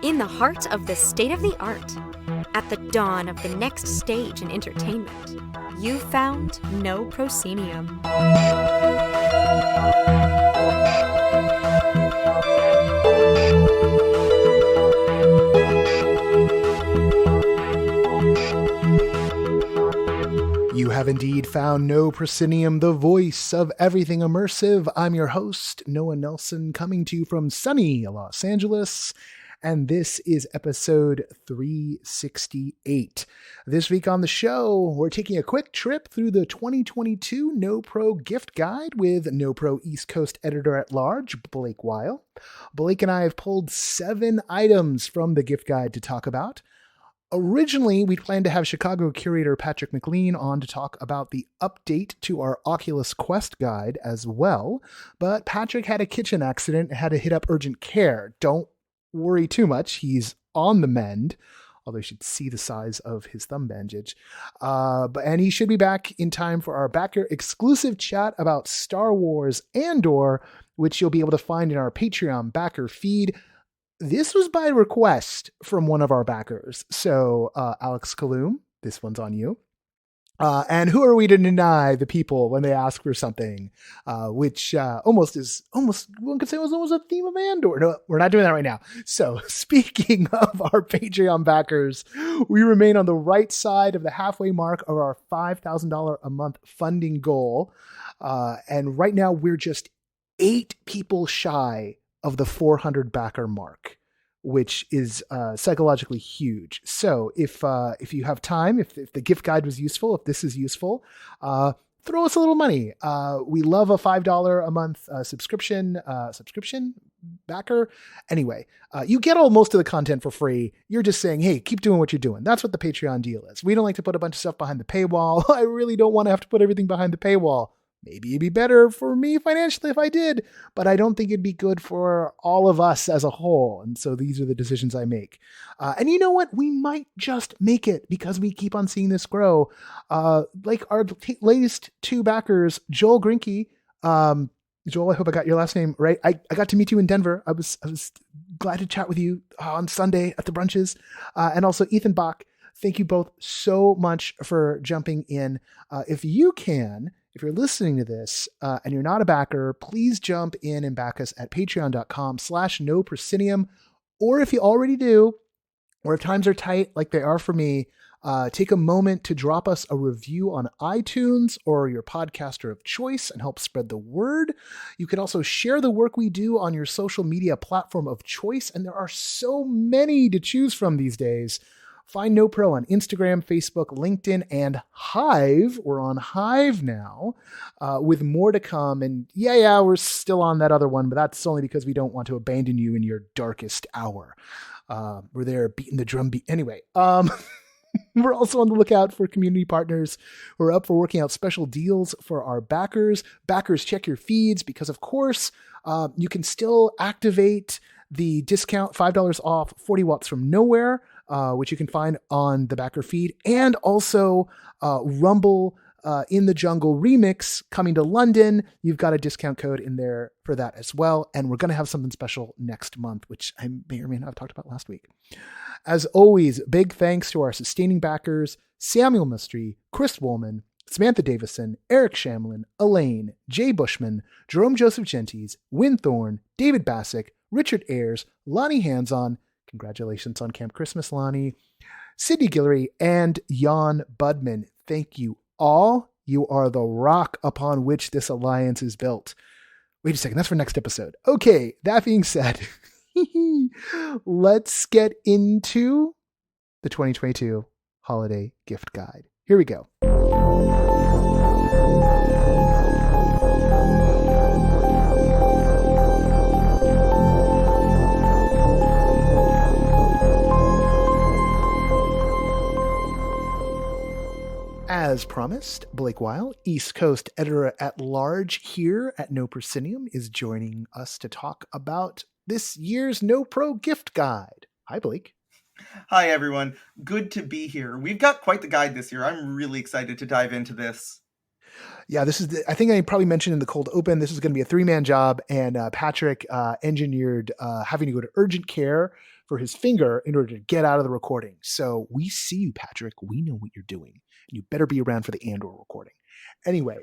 In the heart of the state-of-the-art, at the dawn of the next stage in entertainment, you found No Proscenium. You have indeed found No Proscenium, the voice of everything immersive. I'm your host, Noah Nelson, coming to you from sunny Los Angeles, and this is episode 368. This week on the show, we're taking a quick trip through the 2022 NoPro Gift Guide with NoPro East Coast Editor-at-Large, Blake Weil. Blake and I have pulled 7 items from the gift guide to talk about. Originally, we planned to have Chicago curator Patrick McLean on to talk about the update to our Oculus Quest guide as well, but Patrick had a kitchen accident and had to hit up urgent care. Don't worry too much, he's on the mend, although you should see the size of his thumb bandage. And he should be back in time for our backer exclusive chat about Star Wars Andor, which you'll be able to find in our Patreon backer feed. This was by request from one of our backers. So, Alex Kaloum, this one's on you. And who are we to deny the people when they ask for something, which one could say was almost a theme of Andor. No, we're not doing that right now. So speaking of our Patreon backers, we remain on the right side of the halfway mark of our $5,000 a month funding goal. And right now we're just 8 people shy of the 400 backer mark, which is psychologically huge. So if you have time, if the gift guide was useful, if this is useful, throw us a little money. We love a $5 a month subscription backer. Anyway, you get most of the content for free. You're just saying, hey, keep doing what you're doing. That's what the Patreon deal is. We don't like to put a bunch of stuff behind the paywall. I really don't want to have to put everything behind the paywall. Maybe it'd be better for me financially if I did, but I don't think it'd be good for all of us as a whole. And so these are the decisions I make. And you know what? We might just make it because we keep on seeing this grow. Like our latest 2 backers, Joel Grinke. Joel, I hope I got your last name right. I got to meet you in Denver. I was glad to chat with you on Sunday at the brunches. And also Ethan Bach. Thank you both so much for jumping in. If you're listening to this and you're not a backer, please jump in and back us at patreon.com/noproscenium. Or if you already do, or if times are tight like they are for me, take a moment to drop us a review on iTunes or your podcaster of choice and help spread the word. You can also share the work we do on your social media platform of choice, and there are so many to choose from these days. Find NoPro on Instagram, Facebook, LinkedIn, and Hive. We're on Hive now, with more to come. And yeah, we're still on that other one, but that's only because we don't want to abandon you in your darkest hour. We're there beating the drum beat. Anyway, we're also on the lookout for community partners who are up for working out special deals for our backers. Backers, check your feeds because, of course, you can still activate the discount $5 off 40 watts from nowhere, which you can find on the backer feed, and also Rumble in the Jungle remix coming to London. You've got a discount code in there for that as well. And we're going to have something special next month, which I may or may not have talked about last week. As always, big thanks to our sustaining backers, Samuel Mustry, Chris Woolman, Samantha Davison, Eric Shamlin, Elaine, Jay Bushman, Jerome Joseph Genties, Win Thorne, David Bassick, Richard Ayers, Lonnie Hands-On, congratulations on Camp Christmas, Lonnie, Sydney Guillory, and Jan Budman. Thank you all. You are the rock upon which this alliance is built. Wait a second, that's for next episode. Okay, that being said, let's get into the 2022 Holiday Gift Guide. Here we go. As promised, Blake Weil, East Coast Editor-at-Large here at No Proscenium, is joining us to talk about this year's NoPro Gift Guide. Hi, Blake. Hi, everyone. Good to be here. We've got quite the guide this year. I'm really excited to dive into this. Yeah, I think I probably mentioned in the cold open, this is going to be a 3-man job, and Patrick engineered having to go to urgent care for his finger in order to get out of the recording. So we see you, Patrick. We know what you're doing. You better be around for the Andor recording. Anyway,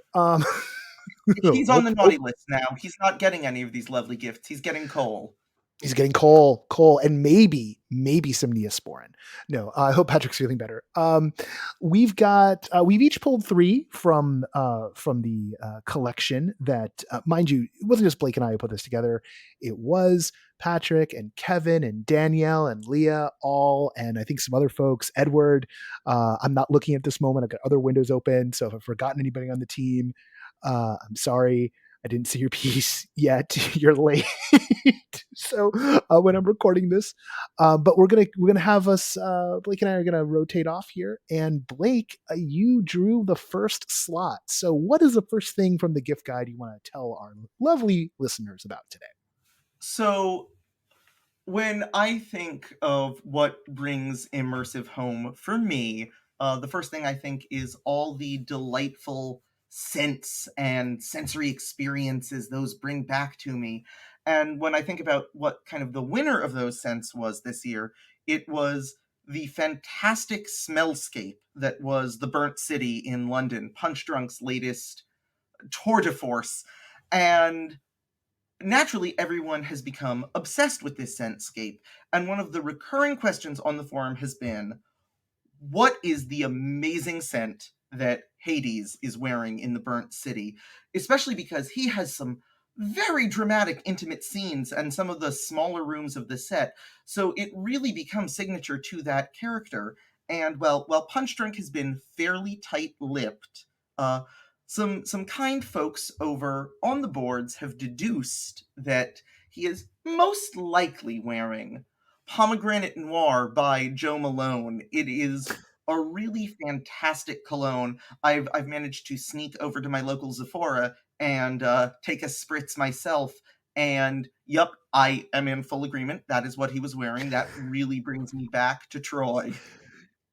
He's on the naughty hope list now. He's not getting any of these lovely gifts. He's getting coal. he's getting coal, and maybe some Neosporin. No, I hope Patrick's feeling better. We've each pulled 3 from the collection that, mind you, it wasn't just Blake and I who put this together. It was Patrick and Kevin and Danielle and Leah, all, and I think some other folks. Edward. I'm not looking at this moment. I've got other windows open, so if I've forgotten anybody on the team, I'm sorry. I didn't see your piece yet. You're late. So when I'm recording this, but we're gonna have us. Blake and I are gonna rotate off here. And Blake, you drew the first slot. So what is the first thing from the gift guide you want to tell our lovely listeners about today? So when I think of what brings immersive home for me, the first thing I think is all the delightful scents and sensory experiences those bring back to me. And when I think about what kind of the winner of those scents was this year, it was the fantastic smellscape that was the Burnt City in London, Punch Drunk's latest tour de force. And naturally, everyone has become obsessed with this scentscape, and one of the recurring questions on the forum has been, what is the amazing scent that Hades is wearing in the Burnt City? Especially because he has some very dramatic, intimate scenes and some of the smaller rooms of the set, so it really becomes signature to that character. And well, while Punch Drunk has been fairly tight-lipped, uh, some kind folks over on the boards have deduced that he is most likely wearing Pomegranate Noir by Joe Malone. It is a really fantastic cologne. I've managed to sneak over to my local Sephora and take a spritz myself. And yep, I am in full agreement. That is what he was wearing. That really brings me back to Troy.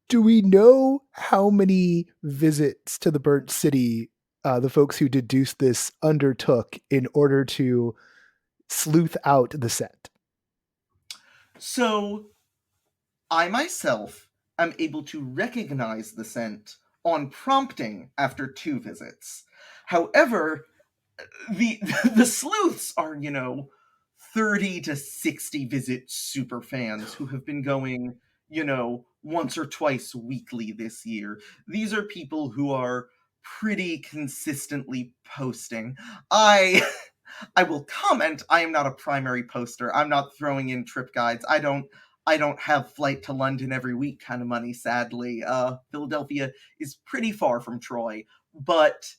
Do we know how many visits to the Burnt City the folks who deduced this undertook in order to sleuth out the scent? So I myself am able to recognize the scent on prompting after 2 visits. However, the the sleuths are, 30 to 60 visit super fans who have been going, once or twice weekly this year. These are people who are pretty consistently posting. I I will comment, I am not a primary poster. I'm not throwing in trip guides. I don't have flight to London every week kind of money, sadly. Philadelphia is pretty far from Troy, but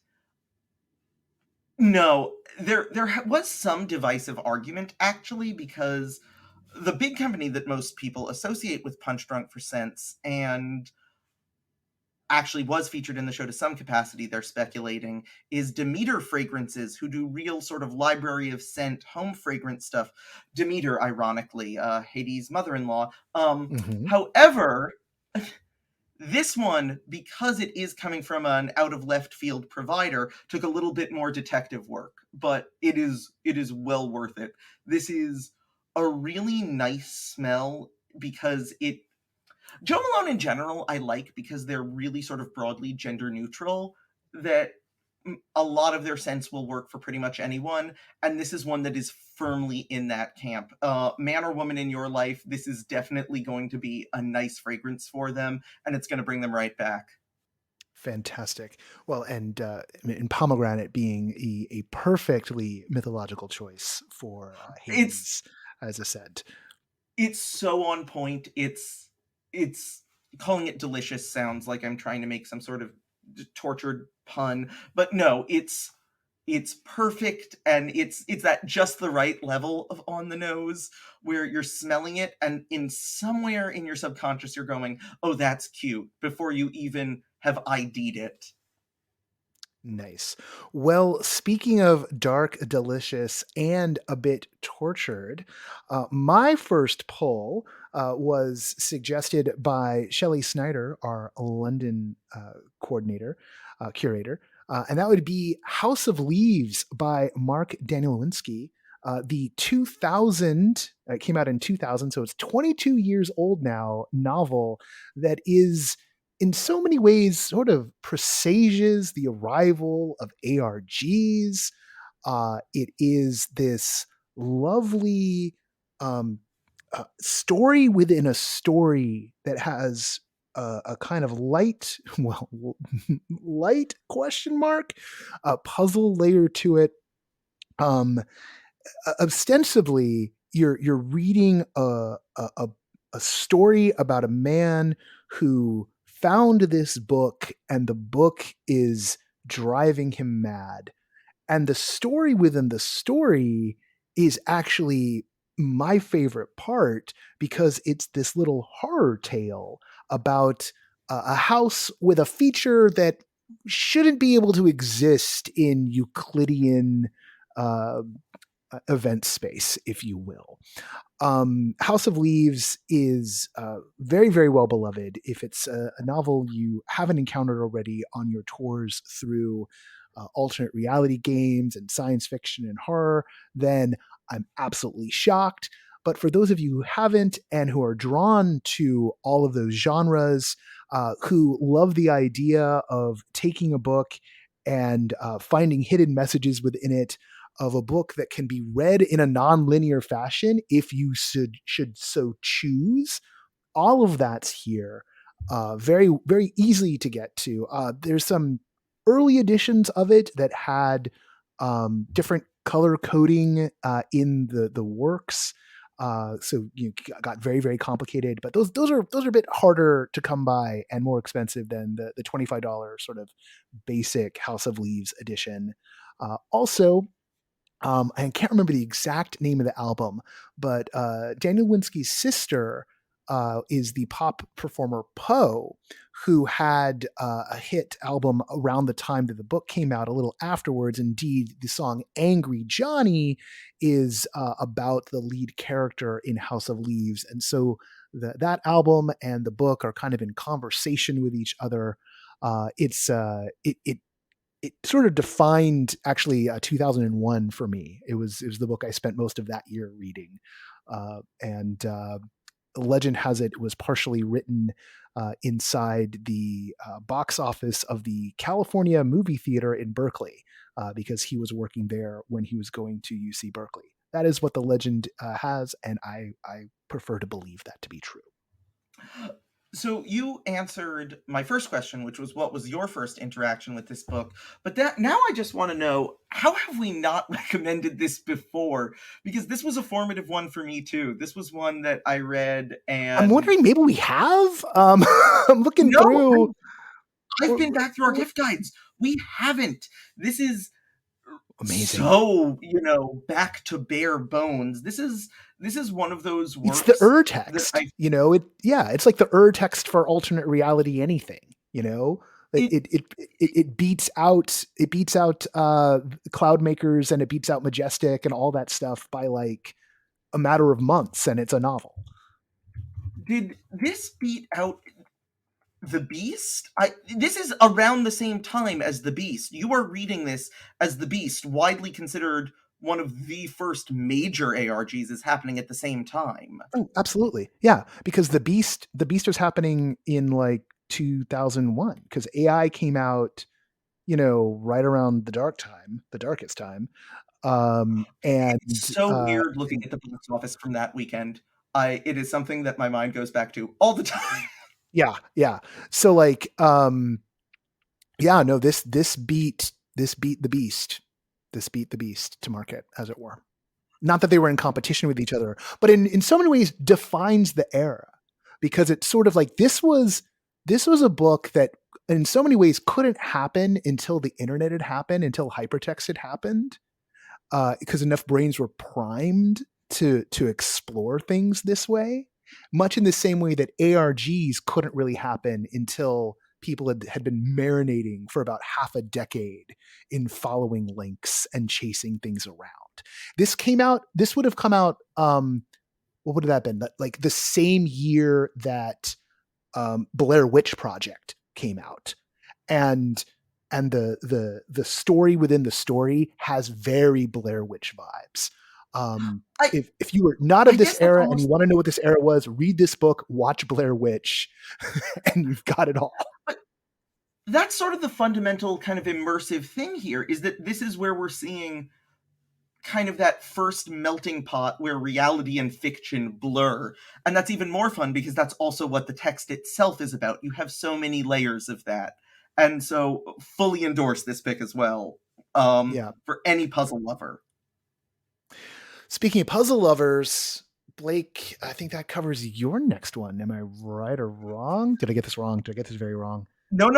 no, there was some divisive argument actually, because the big company that most people associate with Punch Drunk for scents, and actually was featured in the show to some capacity, they're speculating, is Demeter Fragrances, who do real sort of library of scent home fragrance stuff. Demeter, ironically, Hades' mother-in-law. Mm-hmm. However, this one, because it is coming from an out of left field provider, took a little bit more detective work, but it is well worth it. This is a really nice smell because it Joe Malone in general I like because they're really sort of broadly gender neutral, that a lot of their scents will work for pretty much anyone, and this is one that is firmly in that camp. Man or woman in your life, this is definitely going to be a nice fragrance for them, and it's going to bring them right back. Fantastic. Well, and pomegranate being a perfectly mythological choice for It's Hades as a scent. it's so on point. It's calling it delicious sounds like I'm trying to make some sort of tortured pun, but no, it's perfect, and it's that just the right level of on the nose where you're smelling it and in somewhere in your subconscious you're going, "Oh, that's cute," before you even have ID'd it. Nice. Well, speaking of dark, delicious, and a bit tortured, my first poll was suggested by Shelley Snyder, our London coordinator, curator. and that would be House of Leaves by Mark Danielewski. The 2000, it came out in 2000, so it's 22 years old now, novel that is in so many ways sort of presages the arrival of ARGs. It is this lovely story within a story that has a kind of light, well, light question mark, a puzzle layer to it. Ostensibly, you're reading a story about a man who found this book, and the book is driving him mad. And the story within the story is actually my favorite part because it's this little horror tale about a house with a feature that shouldn't be able to exist in Euclidean uh, event space, if you will. House of Leaves is very, very well beloved. If it's a novel you haven't encountered already on your tours through alternate reality games and science fiction and horror, then I'm absolutely shocked. But for those of you who haven't and who are drawn to all of those genres, who love the idea of taking a book and finding hidden messages within it, of a book that can be read in a non-linear fashion if you should so choose, all of that's here, very, very easy to get to. There's some early editions of it that had different color coding in the works. So got very, very complicated, but those are a bit harder to come by and more expensive than the $25 sort of basic House of Leaves edition. Also, I can't remember the exact name of the album, but Daniel Winsky's sister is the pop performer Poe, who had a hit album around the time that the book came out, a little afterwards. Indeed, the song Angry Johnny is about the lead character in House of Leaves. And so that album and the book are kind of in conversation with each other. It sort of defined actually 2001 for me. It was the book I spent most of that year reading, and legend has it was partially written inside the box office of the California Movie Theater in Berkeley because he was working there when he was going to UC Berkeley. That is what the legend has, and I prefer to believe that to be true. So you answered my first question, which was what was your first interaction with this book? But that now I just want to know, how have we not recommended this before? Because this was a formative one for me too. This was one that I read and I'm wondering maybe we have. I'm looking no, through. I've been back through our gift guides. We haven't. This is Amazing. so, back to bare bones. This is one of those works. It's the text, it's like the text for alternate reality anything, it beats out Cloudmakers, and it beats out Majestic and all that stuff by like a matter of months, and it's a novel. Did this beat out The Beast? This is around the same time as The Beast. You are reading this as The Beast, widely considered one of the first major ARGs, is happening at the same time. Oh, absolutely. Yeah, because The Beast was happening in like 2001 because AI came out, right around the darkest time. And it's so weird looking at the box office from that weekend. It is something that my mind goes back to all the time. Yeah. So like, this beat the Beast. This beat the Beast to market, as it were. Not that they were in competition with each other, but in so many ways defines the era, because it's sort of like this was a book that in so many ways couldn't happen until the internet had happened, until hypertext had happened, because enough brains were primed to explore things this way, much in the same way that ARGs couldn't really happen until people had been marinating for about half a decade in following links and chasing things around. This would have come out, what would that have been? Like the same year that Blair Witch Project came out. And and the story within the story has very Blair Witch vibes. I If you were not I of this guess that's era and you almost want to know what this era was, read this book, watch Blair Witch, and you've got it all. but that's sort of the fundamental kind of immersive thing here, is that this is where we're seeing kind of that first melting pot where reality and fiction blur. And that's even more fun because that's also what the text itself is about. You have so many layers of that. And so fully endorse this pick as well, Yeah. for any puzzle lover. Speaking of puzzle lovers, Blake, I think that covers your next one. Am I right or wrong? Did I get this wrong? Did I get this very wrong? No,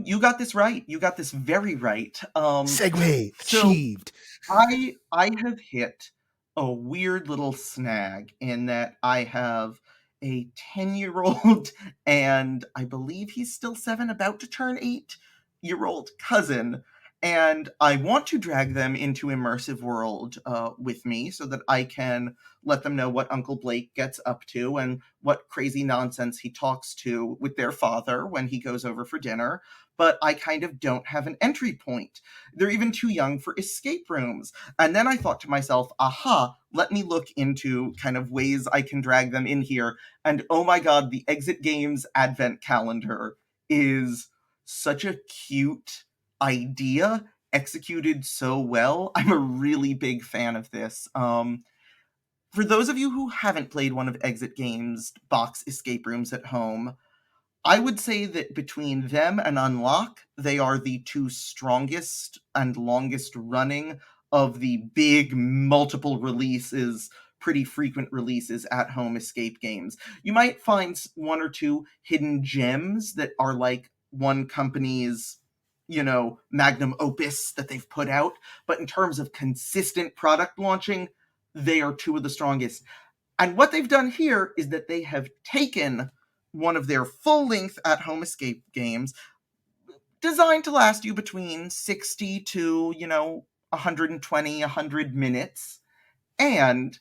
you got this right. You got this very right. Segue So achieved. I have hit a weird little snag in that I have a 10-year-old and I believe he's still 7, about to turn 8-year-old cousin. And I want to drag them into immersive world with me so that I can let them know what Uncle Blake gets up to and what crazy nonsense he talks to with their father when he goes over for dinner. But I kind of don't have an entry point. They're even too young for escape rooms. And then I thought to myself, aha, let me look into kind of ways I can drag them in here. And oh my God, the Exit Games advent calendar is such a cute idea, executed so well. I'm a really big fan of this. For those of you who haven't played one of Exit Games' box escape rooms at home, I would say that between them and Unlock, they are the two strongest and longest running of the big multiple releases, pretty frequent releases at home escape games. You might find one or two hidden gems that are like one company's, magnum opus that they've put out, but in terms of consistent product launching, they are two of the strongest. And what they've done here is that they have taken one of their full length at home escape games, designed to last you between 60 to, 120, 100 minutes, and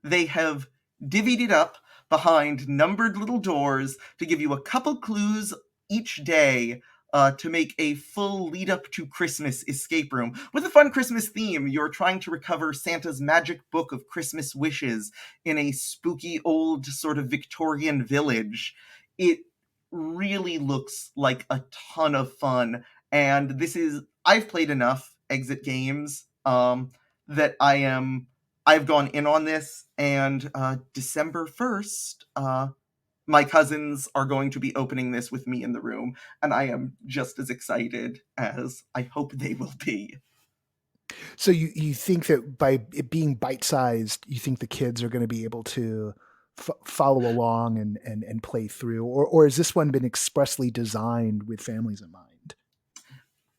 they have divvied it up behind numbered little doors to give you a couple clues each day to make a full lead up to Christmas escape room with a fun Christmas theme. You're trying to recover Santa's magic book of Christmas wishes in a spooky old sort of Victorian village. It really looks like a ton of fun. And I've played enough exit games that I've gone in on this, and December 1st, my cousins are going to be opening this with me in the room, and I am just as excited as I hope they will be. So you think that by it being bite sized, you think the kids are going to be able to follow along and play through, or has this one been expressly designed with families in mind?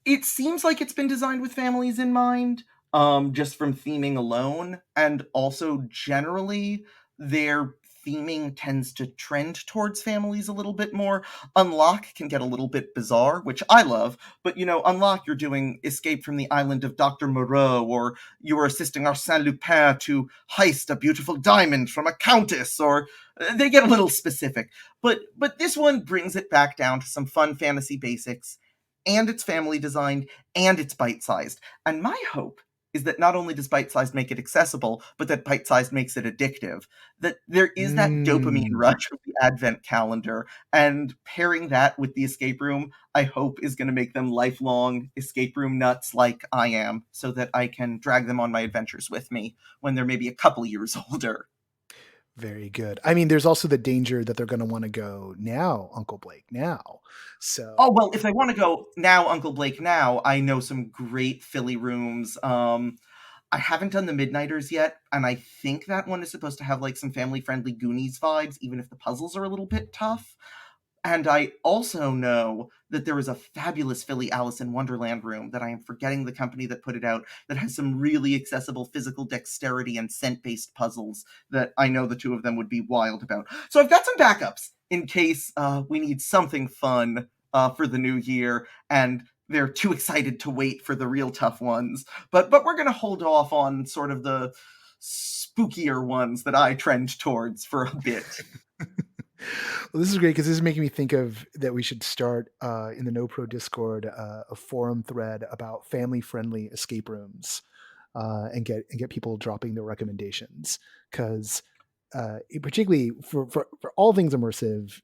It seems like it's been designed with families in mind, just from theming alone, and also generally their theming tends to trend towards families a little bit more. Unlock can get a little bit bizarre, which I love, but Unlock, you're doing Escape from the Island of Dr. Moreau, or you're assisting Arsène Lupin to heist a beautiful diamond from a countess, or they get a little specific. But this one brings it back down to some fun fantasy basics, and it's family designed, and it's bite-sized. And my hope is that not only does bite-sized make it accessible, but that bite-sized makes it addictive. That there is that dopamine rush of the advent calendar, and pairing that with the escape room, I hope is going to make them lifelong escape room nuts like I am, so that I can drag them on my adventures with me when they're maybe a couple years older. Very good. I mean, there's also the danger that they're going to want to go now, Uncle Blake, now. So, Oh, well, if they want to go now, Uncle Blake, now, I know some great Philly rooms. I haven't done the Midnighters yet, and I think that one is supposed to have like some family-friendly Goonies vibes, even if the puzzles are a little bit tough. And I also know that there is a fabulous Philly Alice in Wonderland room that I am forgetting the company that put it out, that has some really accessible physical dexterity and scent-based puzzles that I know the two of them would be wild about. So I've got some backups in case we need something fun for the new year, and they're too excited to wait for the real tough ones. But we're going to hold off on sort of the spookier ones that I trend towards for a bit. Well, this is great because this is making me think of that we should start in the NoPro Discord a forum thread about family-friendly escape rooms and get people dropping their recommendations because particularly for all things immersive,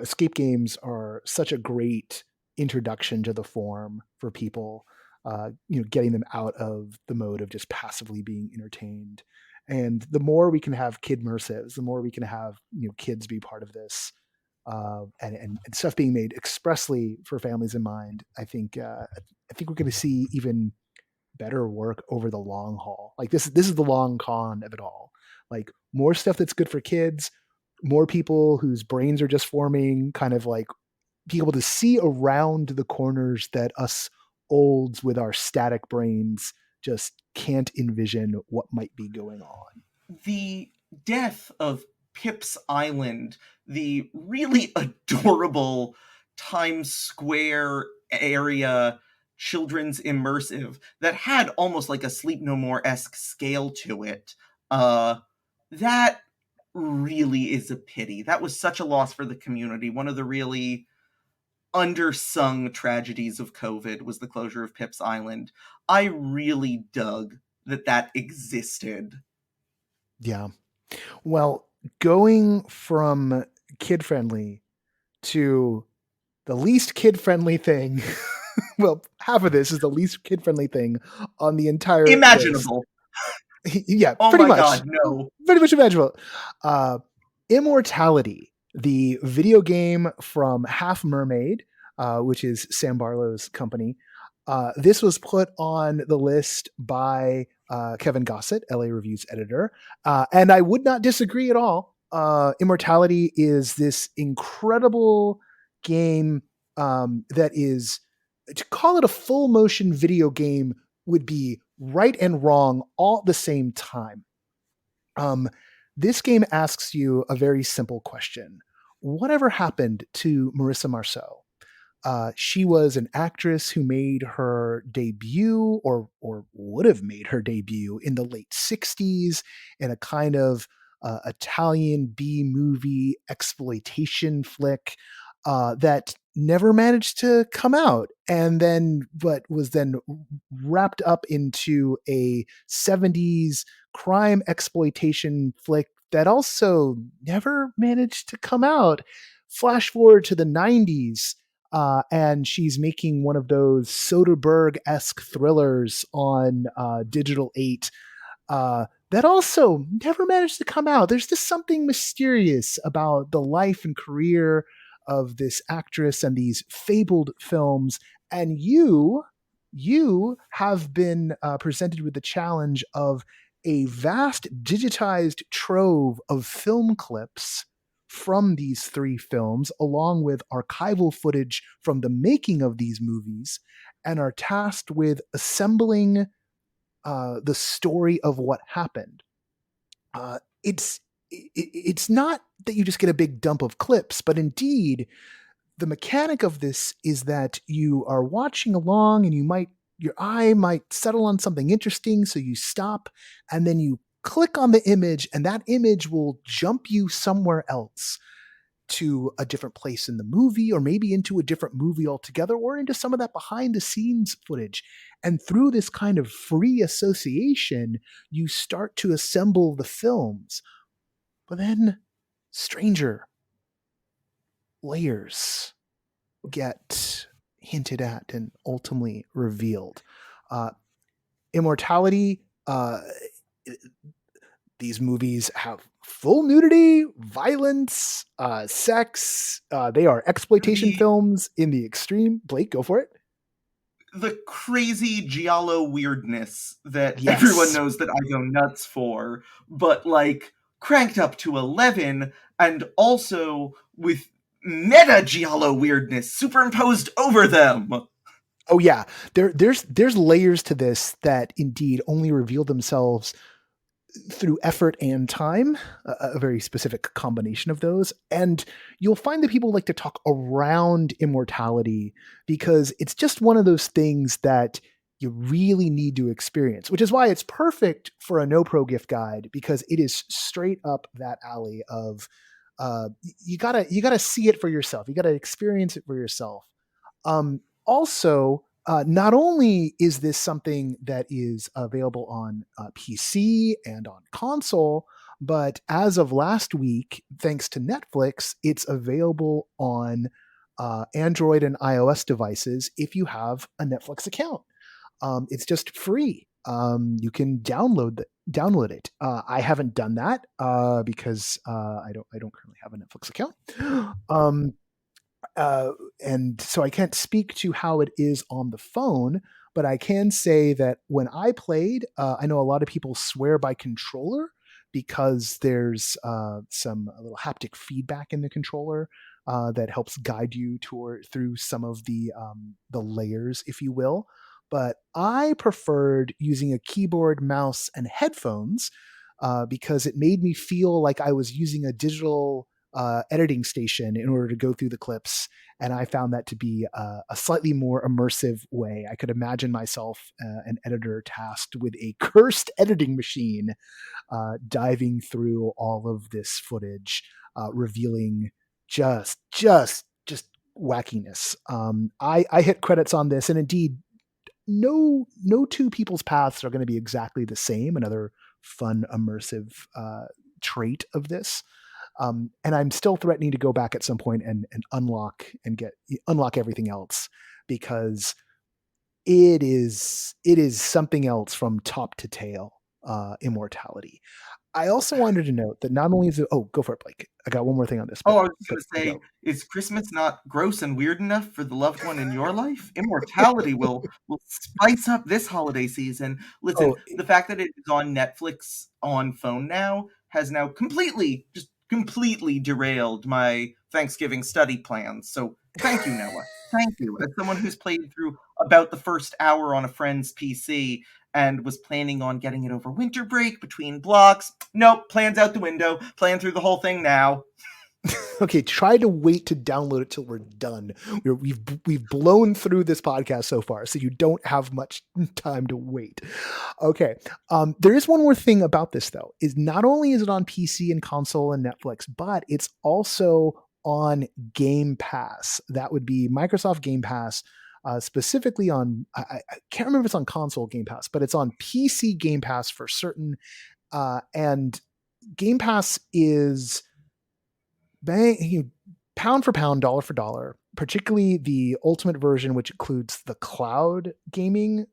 escape games are such a great introduction to the form for people. Getting them out of the mode of just passively being entertained. And the more we can have kid immersives, the more we can have kids be part of this, and stuff being made expressly for families in mind. I think we're going to see even better work over the long haul. Like this is the long con of it all. Like more stuff that's good for kids, more people whose brains are just forming, kind of like be able to see around the corners that us olds with our static brains just can't envision what might be going on. The death of Pip's Island, the really adorable Times Square area children's immersive that had almost like a Sleep No More-esque scale to it, that really is a pity. That was such a loss for the community. One of the really undersung tragedies of COVID was the closure of Pip's Island. I really dug that existed. Yeah. Well, going from kid friendly to the least kid friendly thing. Well, half of this is the least kid friendly thing on the entire list. Imaginable. Yeah, Oh pretty my much. god, no. Pretty much imaginable. Immortality, the video game from Half Mermaid, which is Sam Barlow's company. This was put on the list by Kevin Gossett, LA Review's editor, and I would not disagree at all. Immortality is this incredible game that is, to call it a full motion video game would be right and wrong all at the same time. This game asks you a very simple question. Whatever happened to Marissa Marceau? She was an actress who made her debut or would have made her debut in the late 60s in a kind of Italian B movie exploitation flick that never managed to come out, and then but was then wrapped up into a 70s crime exploitation flick that also never managed to come out. Flash forward to the 90s, and she's making one of those Soderbergh-esque thrillers on Digital 8 that also never managed to come out. There's just something mysterious about the life and career of this actress and these fabled films. And you have been presented with the challenge of a vast digitized trove of film clips from these three films, along with archival footage from the making of these movies, and are tasked with assembling the story of what happened. It's not that you just get a big dump of clips, but indeed the mechanic of this is that you are watching along and your eye might settle on something interesting, so you stop and then you click on the image, and that image will jump you somewhere else, to a different place in the movie, or maybe into a different movie altogether, or into some of that behind the scenes footage. And through this kind of free association, you start to assemble the films. But then stranger layers get hinted at and ultimately revealed. Immortality, these movies have full nudity, violence, sex. They are exploitation films in the extreme. Blake, go for it. The crazy giallo weirdness that Yes. everyone knows that I go nuts for, but like cranked up to 11, and also with meta giallo weirdness superimposed over them. Oh yeah, there's layers to this that indeed only reveal themselves through effort and time, a very specific combination of those. And you'll find that people like to talk around immortality because it's just one of those things that you really need to experience, which is why it's perfect for a NoPro gift guide, because it is straight up that alley of you gotta see it for yourself. You gotta experience it for yourself. Also, not only is this something that is available on PC and on console, but as of last week, thanks to Netflix, it's available on Android and iOS devices if you have a Netflix account. It's just free. You can download it. I haven't done that because I don't currently have a Netflix account. Um, and so I can't speak to how it is on the phone, but I can say that when I played, I know a lot of people swear by controller because there's some a little haptic feedback in the controller that helps guide you through some of the layers, if you will. But I preferred using a keyboard, mouse, and headphones because it made me feel like I was using a digital editing station in order to go through the clips. And I found that to be a slightly more immersive way. I could imagine myself, an editor tasked with a cursed editing machine, diving through all of this footage, revealing just wackiness. I hit credits on this, and indeed, no two people's paths are going to be exactly the same. Another fun immersive trait of this. And I'm still threatening to go back at some point and unlock everything else because it is something else from top to tail immortality. I also wanted to note that not only is it, go for it, Blake. I got one more thing on this, Oh, I but was just but gonna you say, go. is Christmas not gross and weird enough for the loved one in your life? Immortality will spice up this holiday season. Listen, Oh, the fact that it is on Netflix on phone now has now completely derailed my Thanksgiving study plans. So thank you, Noah. Thank you. As someone who's played through about the first hour on a friend's PC and was planning on getting it over winter break between blocks. Nope, plans out the window. Playing through the whole thing now. okay, try to wait to download it till we're done. We've blown through this podcast so far, so you don't have much time to wait. Okay, there is one more thing about this though. Is not only is it on PC and console and Netflix, but it's also on Game Pass. That would be Microsoft Game Pass. Specifically on, I can't remember if it's on console Game Pass, but it's on PC Game Pass for certain. And Game Pass is pound for pound, dollar for dollar, particularly the ultimate version, which includes the cloud gaming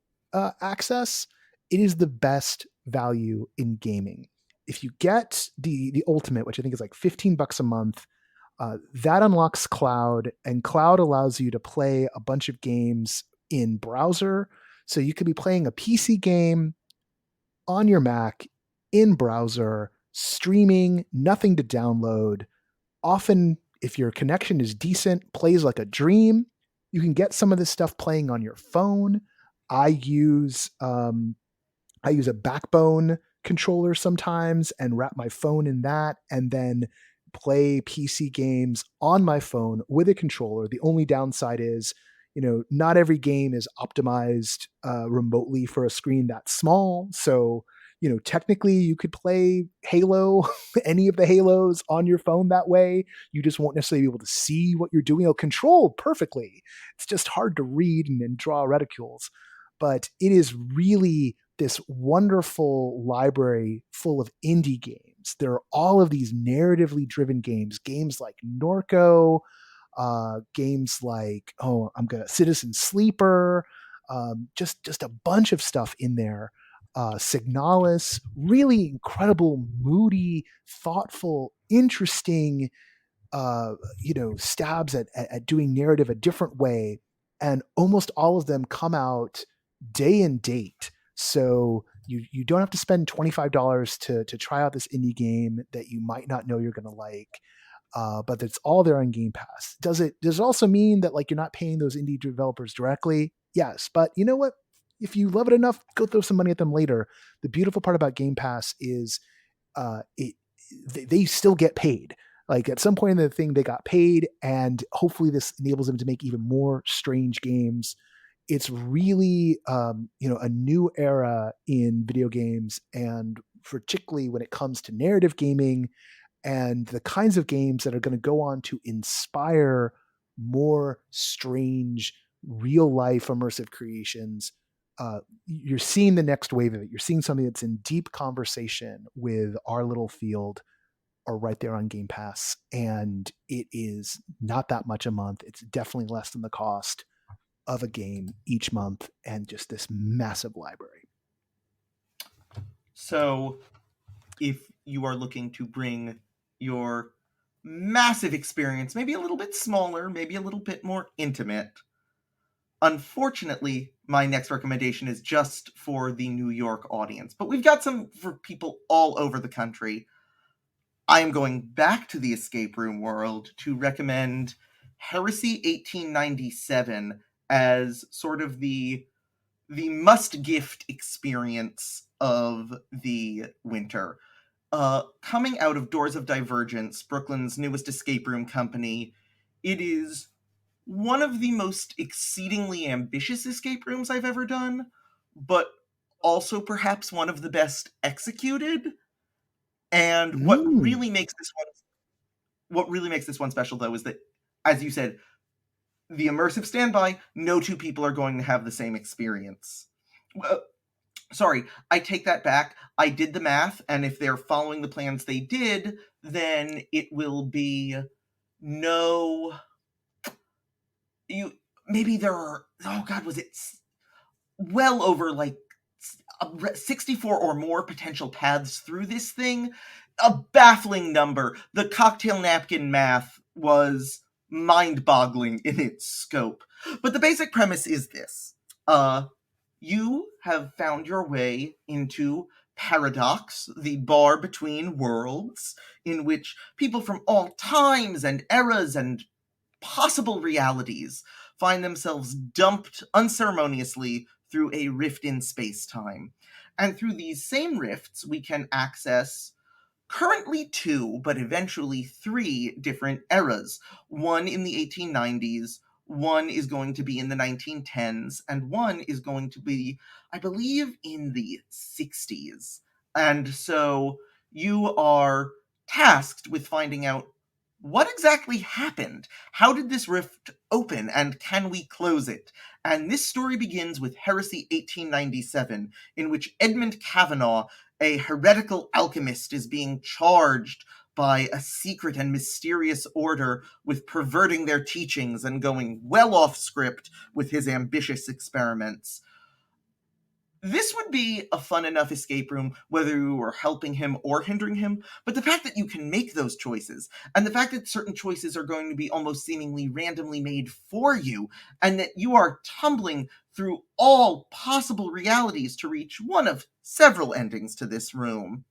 access. It is the best value in gaming. If you get the ultimate, which I think is like $15 a month, that unlocks cloud, and cloud allows you to play a bunch of games in browser. So you could be playing a PC game on your Mac in browser, streaming, nothing to download. Often, if your connection is decent, plays like a dream. You can get some of this stuff playing on your phone. I use I use a backbone controller sometimes and wrap my phone in that, and then play PC games on my phone with a controller. The only downside is, not every game is optimized remotely for a screen that small. So, technically you could play Halo, any of the Halos on your phone that way. You just won't necessarily be able to see what you're doing. It'll control perfectly. It's just hard to read and draw reticules. But it is really this wonderful library full of indie games. There are all of these narratively driven games like Norco, games like Citizen Sleeper, just a bunch of stuff in there. Signalis, really incredible, moody, thoughtful, interesting, stabs at doing narrative a different way, and almost all of them come out day and date. So you don't have to spend $25 to try out this indie game that you might not know you're going to like. But it's all there on Game Pass. Does it also mean that like you're not paying those indie developers directly? Yes, but you know what? If you love it enough, go throw some money at them later. The beautiful part about Game Pass is they still get paid. Like at some point in the thing, they got paid, and hopefully this enables them to make even more strange games. It's really, a new era in video games, and particularly when it comes to narrative gaming and the kinds of games that are going to go on to inspire more strange, real life immersive creations. You're seeing the next wave of it. You're seeing something that's in deep conversation with our little field, are right there on Game Pass. And it is not that much a month. It's definitely less than the cost of a game each month, and just this massive library. So if you are looking to bring your massive experience, maybe a little bit smaller, maybe a little bit more intimate, unfortunately, my next recommendation is just for the New York audience, but we've got some for people all over the country. I am going back to the escape room world to recommend Heresy 1897 as sort of the must gift experience of the winter. Coming out of Doors of Divergence, Brooklyn's newest escape room company, it is one of the most exceedingly ambitious escape rooms I've ever done, but also perhaps one of the best executed. And what really makes this one special, though, is that, as you said, the immersive standby, no two people are going to have the same experience. Sorry, I take that back. I did the math, and if they're following the plans they did, then it will be no... Maybe there are... Oh, God, was it well over, 64 or more potential paths through this thing? A baffling number. The cocktail napkin math was mind-boggling in its scope. But the basic premise is this. You have found your way into Paradox, the bar between worlds, in which people from all times and eras and possible realities find themselves dumped unceremoniously through a rift in space-time. And through these same rifts, we can access currently 2, but eventually 3 different eras. One in the 1890s, one is going to be in the 1910s, and one is going to be, I believe, in the 60s. And so you are tasked with finding out what exactly happened. How did this rift open, and can we close it? And this story begins with Heresy 1897, in which Edmund Kavanaugh, a heretical alchemist, is being charged by a secret and mysterious order with perverting their teachings and going well off script with his ambitious experiments. This would be a fun enough escape room, whether you were helping him or hindering him, but the fact that you can make those choices, and the fact that certain choices are going to be almost seemingly randomly made for you, and that you are tumbling through all possible realities to reach one of several endings to this room.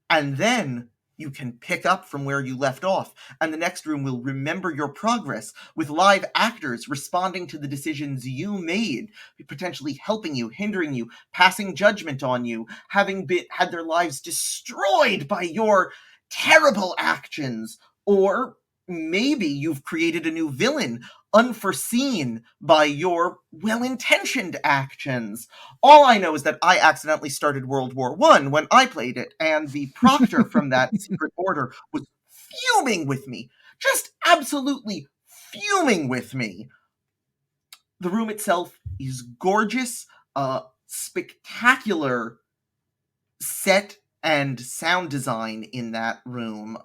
And then you can pick up from where you left off, and the next room will remember your progress with live actors responding to the decisions you made, potentially helping you, hindering you, passing judgment on you, having had their lives destroyed by your terrible actions, or maybe you've created a new villain unforeseen by your well-intentioned actions. All I know is that I accidentally started World War I when I played it, and the proctor from that secret order was fuming with me. Just absolutely fuming with me. The room itself is gorgeous, spectacular set and sound design in that room.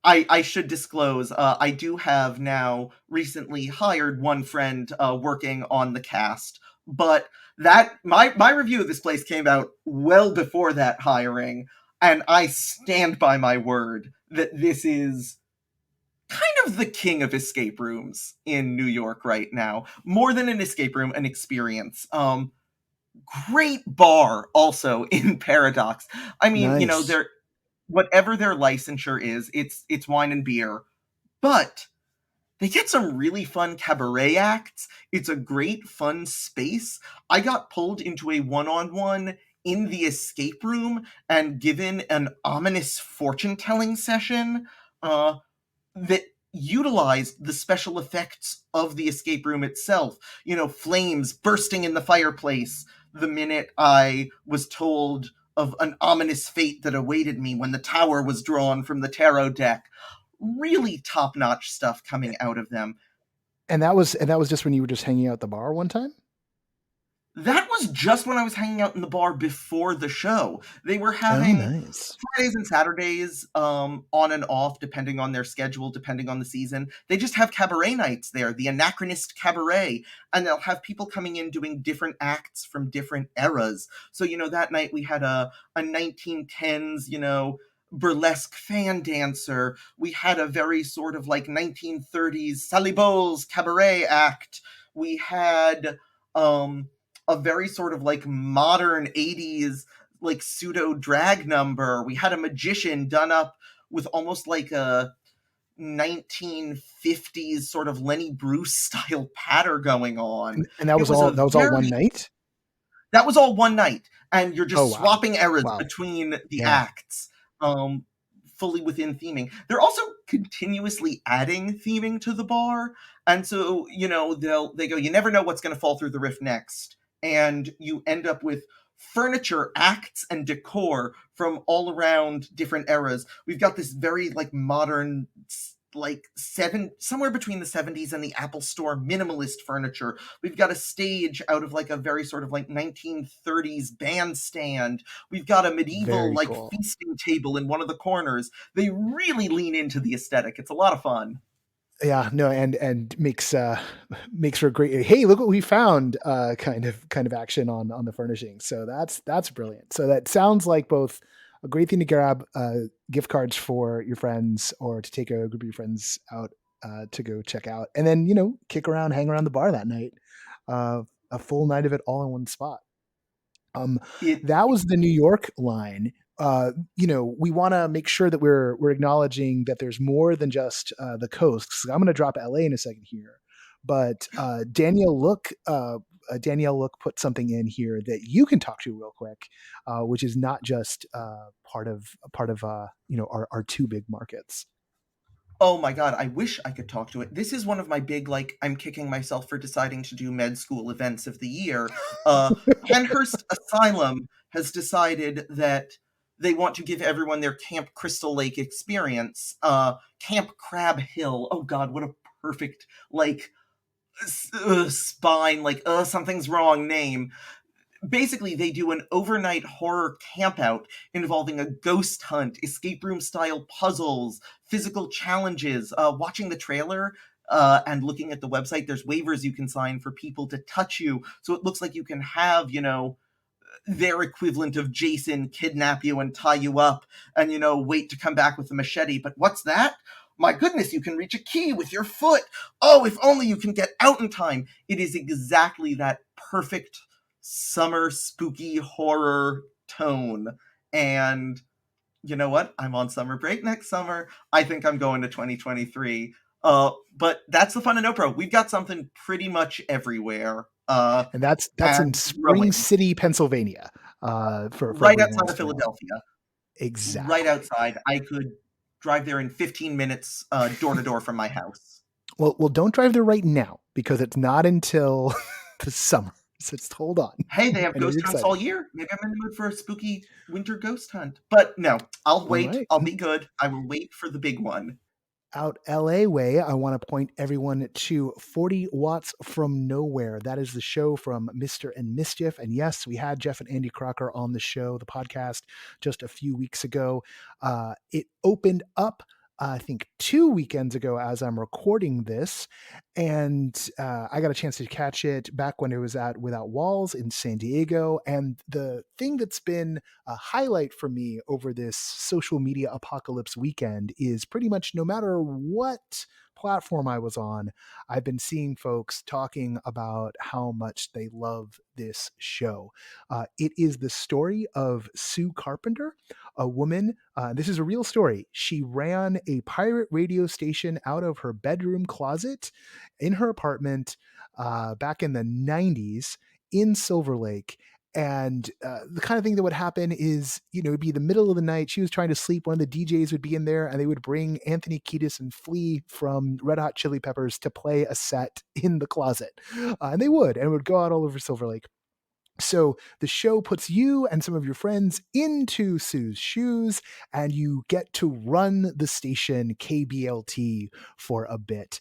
I should disclose, I do have now recently hired one friend working on the cast, but that my review of this place came out well before that hiring, and I stand by my word that this is kind of the king of escape rooms in New York right now. More than an escape room, an experience. Great bar also in Paradox. I mean, Nice. they're whatever their licensure is, it's wine and beer, but they get some really fun cabaret acts. It's a great fun space. I got pulled into a one-on-one in the escape room and given an ominous fortune-telling session that utilized the special effects of the escape room itself. Flames bursting in the fireplace the minute I was told of an ominous fate that awaited me when the tower was drawn from the tarot deck. Really top-notch stuff coming out of them. And that was just when you were just hanging out at the bar one time? That was just when I was hanging out in the bar before the show. They were Oh, having nice. Fridays and Saturdays, on and off, depending on their schedule, depending on the season. They just have cabaret nights there, the Anachronist Cabaret, and they'll have people coming in doing different acts from different eras. So, that night we had a 1910s, burlesque fan dancer. We had a very sort of like 1930s Sally Bowles cabaret act. We had a very sort of like modern 80s like pseudo drag number. We had a magician done up with almost like a 1950s sort of Lenny Bruce style patter going on. And that It was was all a one night? That was all one night, and you're Oh, just wow. swapping eras Wow. between the Yeah. acts, fully within theming. They're also continuously adding theming to the bar, and so they go, you never know what's going to fall through the rift next, and you end up with furniture, acts, and decor from all around different eras. We've got this very like modern, like somewhere between the 70s and the Apple Store minimalist furniture. We've got a stage out of like a very sort of like 1930s bandstand. We've got a medieval Very like cool. feasting table in one of the corners. They really lean into the aesthetic. It's a lot of fun. Yeah, no, and makes for a great, hey, look what we found, kind of action on the furnishing. So that's brilliant. So that sounds like both a great thing to grab gift cards for your friends, or to take a group of your friends out to go check out, and then kick around, hang around the bar that night, a full night of it all in one spot. It That was the New York line. We want to make sure that we're acknowledging that there's more than just the coast. 'Cause I'm going to drop LA in a second here, but Danielle Look put something in here that you can talk to real quick, which is not just part of our two big markets. Oh my God, I wish I could talk to it. This is one of my big, like, I'm kicking myself for deciding to do med school events of the year. Penhurst Asylum has decided that they want to give everyone their Camp Crystal Lake experience. Camp Crab Hill. Oh God, what a perfect, like, spine, like, something's wrong name. Basically, they do an overnight horror campout involving a ghost hunt, escape room style puzzles, physical challenges. Watching the trailer and looking at the website, there's waivers you can sign for people to touch you. So it looks like you can have, their equivalent of Jason kidnap you and tie you up and, wait to come back with a machete. But what's that? My goodness, you can reach a key with your foot. Oh, if only you can get out in time. It is exactly that perfect summer spooky horror tone. And you know what? I'm on summer break next summer. I think I'm going to 2023. But that's the fun of NoPro. We've got something pretty much everywhere. And that's in And Spring growing. City, Pennsylvania, for Right everybody who outside wants of to know. Philadelphia. Exactly. Right outside. I could drive there in 15 minutes, door to door from my house. Well, don't drive there right now, because it's not until the summer. So just hold on. Hey, they have I know ghost you're hunts excited. all year. Maybe I'm in the mood for a spooky winter ghost hunt. But no, I'll wait. right. I'll be good. I will wait for the big one. Out LA way, I want to point everyone to 40 Watts from Nowhere. That is the show from Mr. and Mischief. And yes, we had Jeff and Andy Crocker on the show, the podcast, just a few weeks ago. It opened up, I think, 2 weekends ago as I'm recording this. And I got a chance to catch it back when it was at Without Walls in San Diego. And the thing that's been a highlight for me over this social media apocalypse weekend is pretty much no matter what platform I was on, I've been seeing folks talking about how much they love this show. It is the story of Sue Carpenter, a woman. This is a real story. She ran a pirate radio station out of her bedroom closet in her apartment back in the 90s in Silver Lake. And the kind of thing that would happen is, it'd be the middle of the night. She was trying to sleep. One of the DJs would be in there, and they would bring Anthony Kiedis and Flea from Red Hot Chili Peppers to play a set in the closet. And they would go out all over Silver Lake. So the show puts you and some of your friends into Sue's shoes, and you get to run the station KBLT for a bit.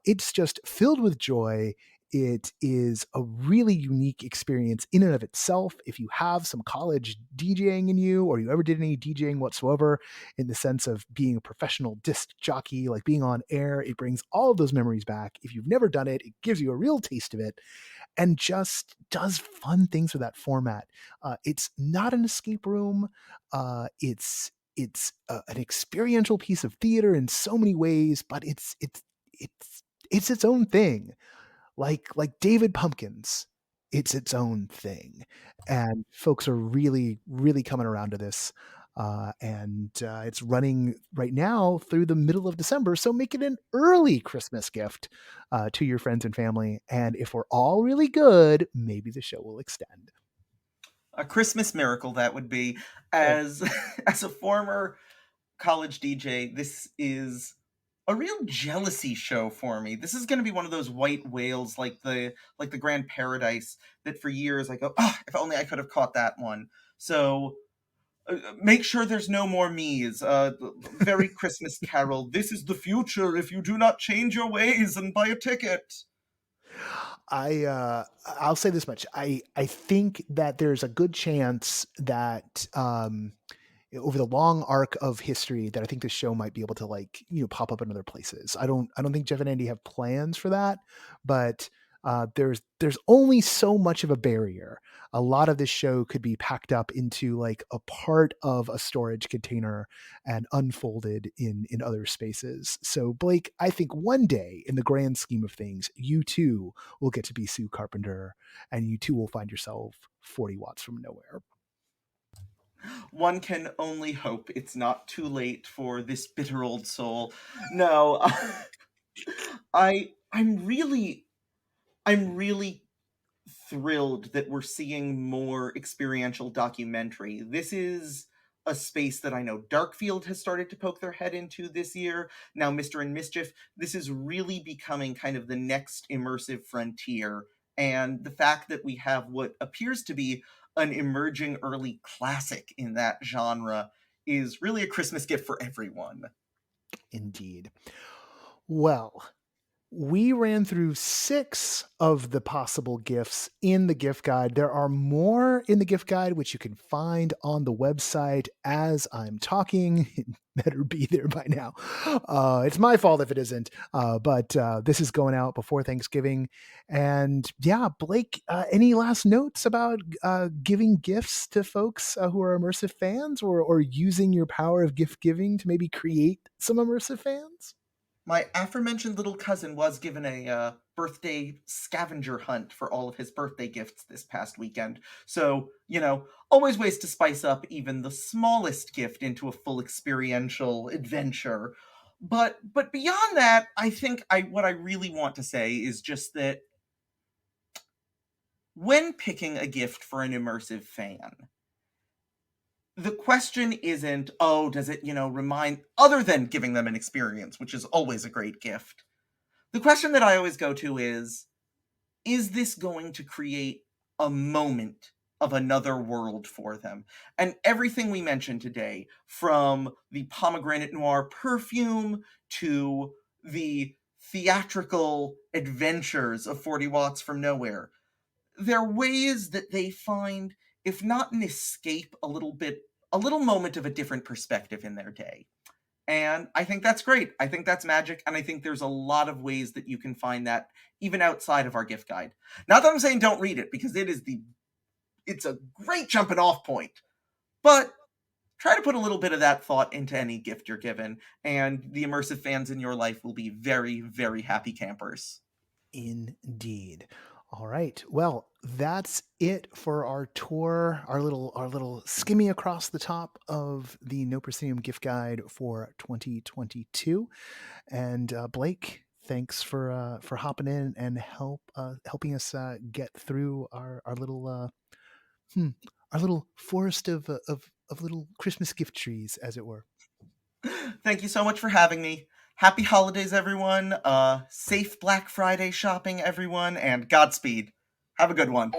It's just filled with joy. It is a really unique experience in and of itself. If you have some college DJing in you, or you ever did any DJing whatsoever, in the sense of being a professional disc jockey, like being on air, it brings all of those memories back. If you've never done it, it gives you a real taste of it and just does fun things with that format. It's not an escape room. It's an experiential piece of theater in so many ways, but it's its own thing. Like David Pumpkins, it's its own thing, and folks are really really coming around to this. And it's running right now through the middle of December. So make it an early Christmas gift to your friends and family. And if we're all really good, maybe the show will extend. A Christmas miracle that would be. Oh, As as a former college DJ, this is a real jealousy show for me. This is going to be one of those white whales like the Grand Paradise that for years I go, oh, if only I could have caught that one. So make sure there's no more me's. Very Christmas Carol. This is the future if you do not change your ways and buy a ticket. I'll say this much. I think that there's a good chance that over the long arc of history that I think this show might be able to pop up in other places. I don't think Jeff and Andy have plans for that, but there's only so much of a barrier. A lot of this show could be packed up into like a part of a storage container and unfolded in other spaces. So Blake, I think one day in the grand scheme of things, you too will get to be Sue Carpenter, and you too will find yourself 40 watts from nowhere. One can only hope it's not too late for this bitter old soul. No, I'm really thrilled that we're seeing more experiential documentary. This is a space that I know Darkfield has started to poke their head into this year. Now, Mr. and Mischief, this is really becoming kind of the next immersive frontier. And the fact that we have what appears to be an emerging early classic in that genre is really a Christmas gift for everyone. Indeed. Well, we ran through 6 of the possible gifts in the gift guide. There are more in the gift guide, which you can find on the website as I'm talking. It better be there by now. It's my fault if it isn't, but this is going out before Thanksgiving. And yeah, Blake, any last notes about giving gifts to folks who are immersive fans, or using your power of gift giving to maybe create some immersive fans? My aforementioned little cousin was given a birthday scavenger hunt for all of his birthday gifts this past weekend. So, always ways to spice up even the smallest gift into a full experiential adventure. But beyond that, I think what I really want to say is just that when picking a gift for an immersive fan, the question isn't, oh, does it, remind, other than giving them an experience, which is always a great gift. The question that I always go to is this going to create a moment of another world for them? And everything we mentioned today, from the pomegranate noir perfume to the theatrical adventures of 40 Watts from Nowhere, they're ways that they find, if not an escape, a little moment of a different perspective in their day. And I think that's great. I think that's magic. And I think there's a lot of ways that you can find that even outside of our gift guide. Not that I'm saying don't read it, because it's a great jumping off point, but try to put a little bit of that thought into any gift you're given, and the immersive fans in your life will be very, very happy campers. Indeed. All right. Well, that's it for our tour, our little skimmy across the top of the No Proscenium gift guide for 2022. And Blake, thanks for hopping in and helping us get through our little our little forest of little Christmas gift trees, as it were. Thank you so much for having me. Happy holidays, everyone. Safe Black Friday shopping, everyone, and Godspeed. Have a good one.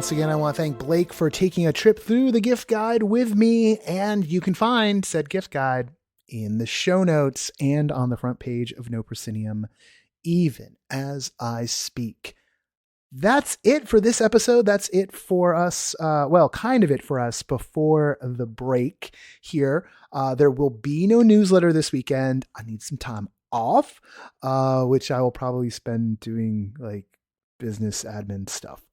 once again, I want to thank Blake for taking a trip through the gift guide with me. And you can find said gift guide in the show notes and on the front page of No Proscenium, even as I speak. That's it for this episode. That's it for us. Well, kind of it for us before the break here. There will be no newsletter this weekend. I need some time off, which I will probably spend doing like business admin stuff.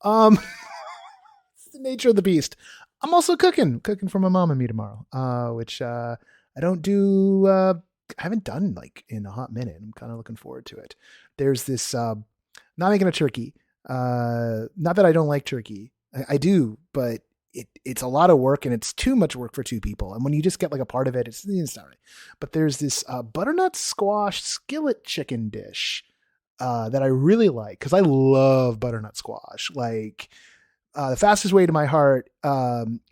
It's the nature of the beast. I'm also cooking for my mom and me tomorrow, which I don't do. I haven't done like in a hot minute. I'm kind of looking forward to it. There's this, not making a turkey. Not that I don't like turkey. I do, but it's a lot of work and it's too much work for two people. And when you just get like a part of it, it's not right. But there's this butternut squash skillet chicken dish that I really like because I love butternut squash. Like the fastest way to my heart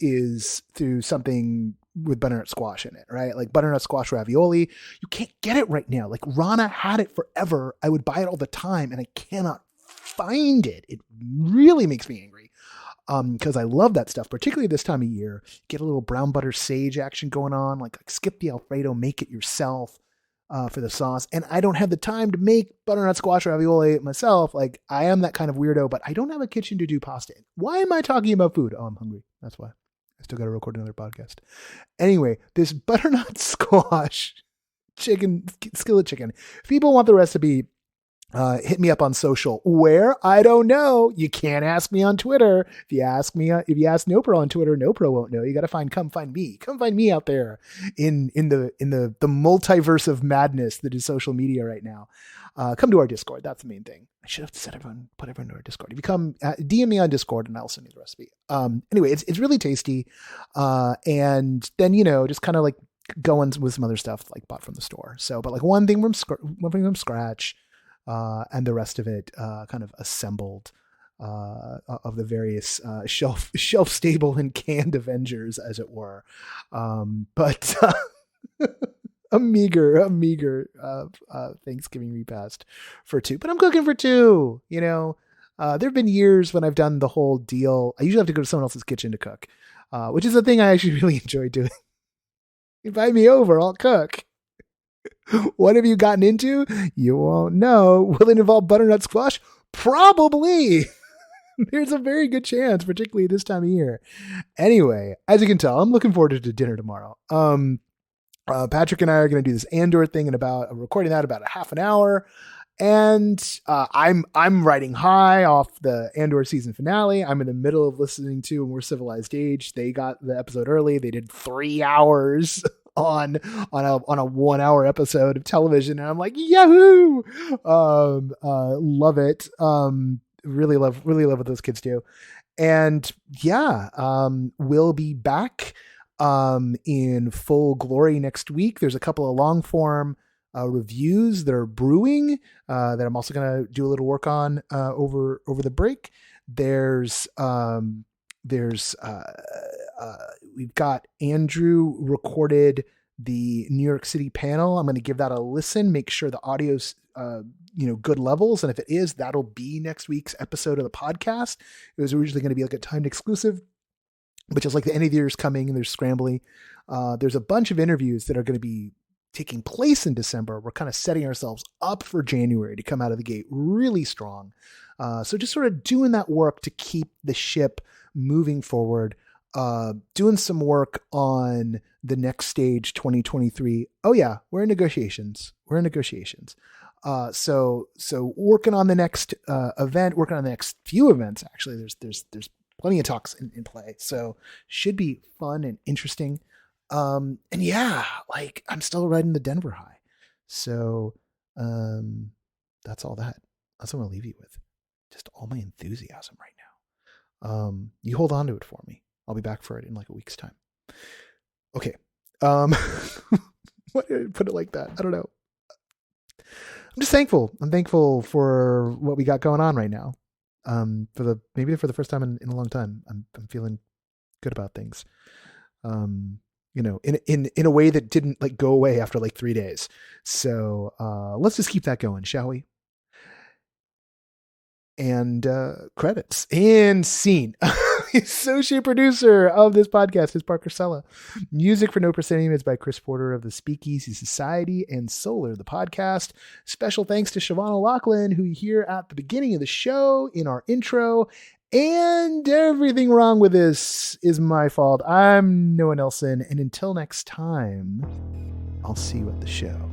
is through something with butternut squash in it, right? Like butternut squash ravioli. You can't get it right now. Like Rana had it forever. I would buy it all the time and I cannot find it. It really makes me angry because I love that stuff, particularly this time of year. Get a little brown butter sage action going on, like skip the Alfredo, make it yourself for the sauce. And I don't have the time to make butternut squash ravioli myself. Like I am that kind of weirdo, but I don't have a kitchen to do pasta in. Why am I talking about food? Oh, I'm hungry. That's why. I still got to record another podcast. Anyway, this butternut squash chicken, skillet chicken. If people want the recipe, hit me up on social. Where? I don't know. You can't ask me on Twitter. If you ask NoPro on Twitter, NoPro won't know. You got to come find me out there in the multiverse of madness that is social media right now. Come to our Discord. That's the main thing. I should have said put everyone to our Discord. If you come, DM me on Discord and I'll send you the recipe. Anyway, it's really tasty. And then, just kind of like going with some other stuff like bought from the store. So, but like one thing from scratch, and the rest of it kind of assembled of the various shelf stable and canned Avengers, as it were. But a meager Thanksgiving repast for two. But I'm cooking for two. There have been years when I've done the whole deal. I usually have to go to someone else's kitchen to cook, which is a thing I actually really enjoy doing. Invite me over, I'll cook. What have you gotten into? You won't know. Will it involve butternut squash? Probably. There's a very good chance, particularly this time of year. Anyway, as you can tell, I'm looking forward to dinner tomorrow. Patrick and I are going to do this Andor thing recording that about a half an hour. And I'm riding high off the Andor season finale. I'm in the middle of listening to A More Civilized Age. They got the episode early. They did 3 hours on a 1 hour episode of television. And I'm like, yahoo! Love it. Really love what those kids do. And yeah, we'll be back in full glory next week. There's a couple of long form reviews that are brewing that I'm also going to do a little work on over the break. We've got Andrew recorded the New York City panel. I'm going to give that a listen, make sure the audio's good levels, and if it is, that'll be next week's episode of the podcast. It was originally going to be like a timed exclusive, but just like the end of the year is coming and there's scrambly. There's a bunch of interviews that are going to be taking place in December. We're kind of setting ourselves up for January to come out of the gate really strong. So just sort of doing that work to keep the ship moving forward, doing some work on the next stage 2023. Oh yeah, we're in negotiations. So working on the next event, working on the next few events. Actually, there's plenty of talks in play. So should be fun and interesting. And yeah, like I'm still riding the Denver high. So, that's all that's what I'm going to leave you with. Just all my enthusiasm right now. You hold on to it for me. I'll be back for it in like a week's time. Okay. Why did I put it like that? I don't know. I'm just thankful. I'm thankful for what we got going on right now. Maybe for the first time in a long time, I'm feeling good about things. In a way that didn't like go away after like 3 days. So let's just keep that going, shall we? And credits and scene. The associate producer of this podcast is Parker Sella. Music for No Proscenium is by Chris Porter of the Speakeasy Society and Solar, the podcast. Special thanks to Siobhan O'Loughlin, who you hear at the beginning of the show in our intro. And everything wrong with this is my fault. I'm Noah Nelson, and until next time, I'll see you at the show.